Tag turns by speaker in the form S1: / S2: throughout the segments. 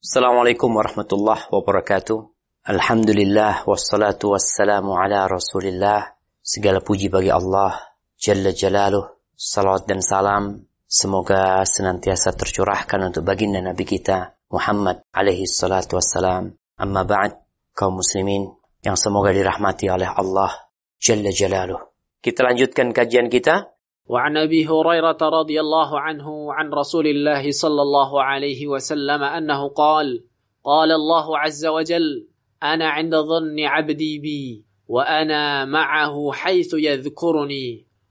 S1: Assalamualaikum warahmatullahi wabarakatuh. Alhamdulillah wassalatu wassalamu ala Rasulillah. Segala puji bagi Allah Jalla Jalaluh. Salawat dan salam semoga senantiasa tercurahkan untuk baginda Nabi kita Muhammad alaihi salatu wassalam. Amma ba'd, kaum muslimin yang semoga dirahmati oleh Allah Jalla Jalaluh. Kita lanjutkan kajian kita.
S2: وعن أبي هريرة رضي الله عنه عن رسول الله صلى الله عليه وسلم أنه قال الله عز وجل أنا عند ظن عبدي بي وأنا معه حيث يذكرني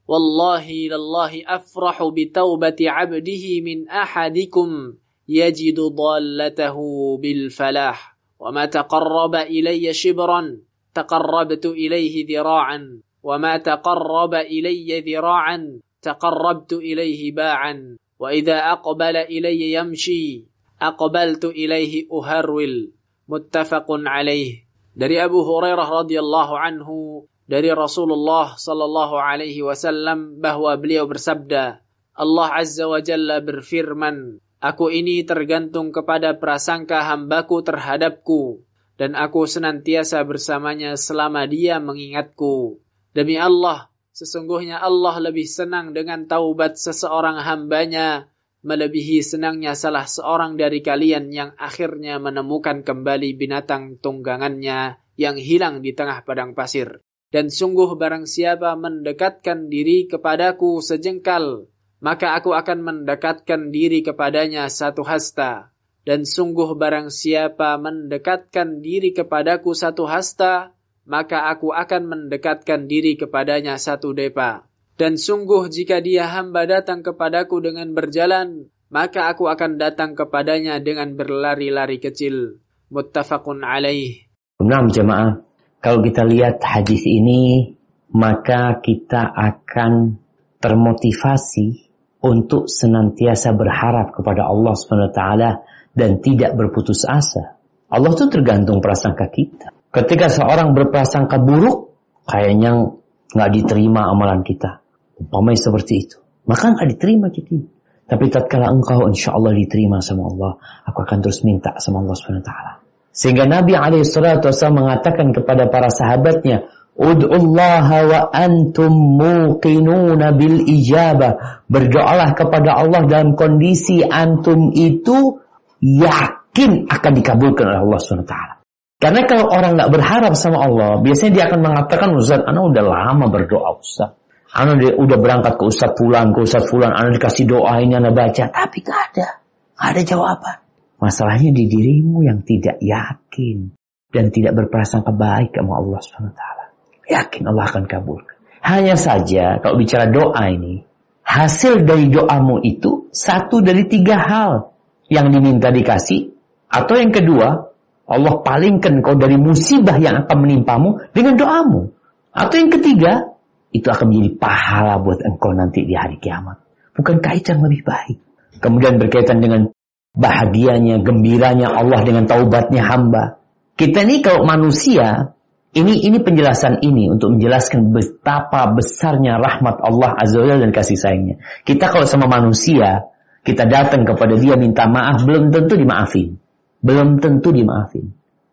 S2: والله لله أفرح بتوبة عبده من أحدكم يجد ضالته بالفلاح وما تقرب إلي شبرا تقربت إليه ذراعا وما تقرب إلي ذراعا تقربت إليه باعا وإذا أقبل إلي يمشي أقبلت إليه أهرول متفق عليه. Dari Abu Hurairah radhiyallahu anhu dari Rasulullah sallallahu alaihi wasallam bahwa beliau bersabda, Allah azza wa jalla berfirman, aku ini tergantung kepada prasangka hambaku terhadapku dan aku senantiasa bersamanya selama dia mengingatku. Demi Allah, sesungguhnya Allah lebih senang dengan taubat seseorang hambanya melebihi senangnya salah seorang dari kalian yang akhirnya menemukan kembali binatang tunggangannya yang hilang di tengah padang pasir. Dan sungguh barang siapa mendekatkan diri kepadaku sejengkal, maka aku akan mendekatkan diri kepadanya satu hasta. Dan sungguh barang siapa mendekatkan diri kepadaku satu hasta, maka aku akan mendekatkan diri kepadanya satu depa. Dan sungguh jika dia hamba datang kepadaku dengan berjalan, maka aku akan datang kepadanya dengan berlari-lari kecil. Muttafaqun alaih.
S3: Nah jemaah, kalau kita lihat hadis ini, maka kita akan termotivasi untuk senantiasa berharap kepada Allah SWT dan tidak berputus asa. Allah itu tergantung prasangka kita. Ketika seorang berprasangka buruk, kayaknya nggak diterima amalan kita. Umpamanya seperti itu. Maka nggak diterima kita. Tapi tatkala engkau insya Allah diterima sama Allah, aku akan terus minta sama Allah SWT. Sehingga Nabi SAW mengatakan kepada para sahabatnya, Ud'ullaha wa antum muqinuna bil ijabah. Berdoalah kepada Allah dalam kondisi antum itu yakin akan dikabulkan oleh Allah SWT. Karena kalau orang nggak berharap sama Allah, biasanya dia akan mengatakan, Ustaz, ana udah lama berdoa, Ustaz. Ana udah berangkat ke Ustaz Fulan, ana dikasih doa ini, ana baca. Tapi nggak ada jawaban. Masalahnya di dirimu yang tidak yakin dan tidak berprasangka baik sama Allah SWT. Yakin Allah akan kabulkan. Hanya saja kalau bicara doa ini, hasil dari doamu itu satu dari 3 hal yang diminta dikasih, atau yang kedua, Allah palingkan kau dari musibah yang akan menimpamu dengan doamu. Atau yang ketiga, itu akan menjadi pahala buat engkau nanti di hari kiamat. Bukankah itu yang lebih baik? Kemudian berkaitan dengan bahagianya, gembiranya Allah dengan taubatnya hamba. Kita ini kalau manusia, ini penjelasan ini untuk menjelaskan betapa besarnya rahmat Allah Azza wa Jalla dan kasih sayangnya. Kita kalau sama manusia, kita datang kepada dia minta maaf, belum tentu dimaafin.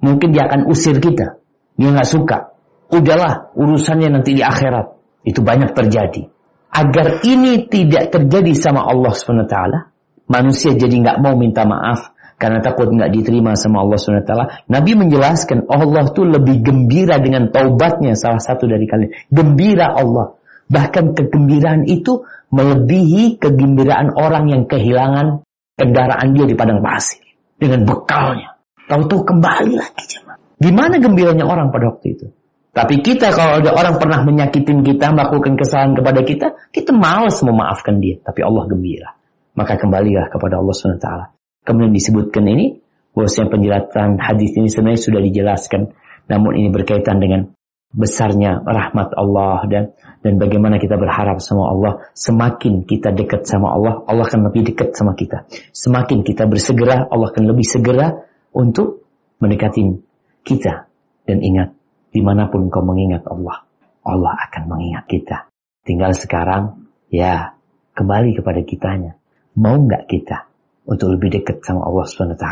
S3: Mungkin dia akan usir kita. Dia gak suka. Udahlah, urusannya nanti di akhirat. Itu banyak terjadi. Agar ini tidak terjadi sama Allah SWT, manusia jadi gak mau minta maaf karena takut gak diterima sama Allah SWT. Nabi menjelaskan Allah tuh lebih gembira dengan taubatnya salah satu dari kalian. Gembira Allah. Bahkan kegembiraan itu melebihi kegembiraan orang yang kehilangan kendaraan dia di padang pasir. Dengan bekalnya. Tahu-tahu kembali lagi jemaah. Gimana gembiranya orang pada waktu itu? Tapi kita kalau ada orang pernah menyakitin kita, melakukan kesalahan kepada kita malas memaafkan dia. Tapi Allah gembira. Maka kembalilah kepada Allah SWT. Kemudian disebutkan ini, bahwasanya penjelasan hadis ini sebenarnya sudah dijelaskan. Namun ini berkaitan dengan besarnya rahmat Allah dan bagaimana kita berharap sama Allah. Semakin kita dekat sama Allah, Allah akan lebih dekat sama kita. Semakin kita bersegera, Allah akan lebih segera untuk mendekati kita. Dan ingat, dimanapun kau mengingat Allah, Allah akan mengingat kita. Tinggal sekarang, ya kembali kepada kitanya. Mau nggak kita untuk lebih dekat sama Allah SWT?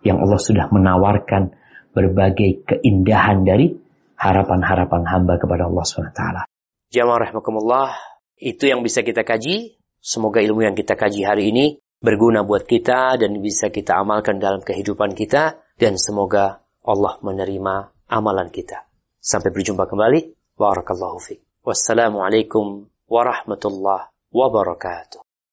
S3: yang Allah sudah menawarkan berbagai keindahan dari harapan-harapan hamba kepada Allah SWT.
S1: Jamaah rahimakumullah, itu yang bisa kita kaji. Semoga ilmu yang kita kaji hari ini berguna buat kita dan bisa kita amalkan dalam kehidupan kita. Dan semoga Allah menerima amalan kita. Sampai berjumpa kembali. Barakallahu fiik. Wassalamualaikum warahmatullahi wabarakatuh.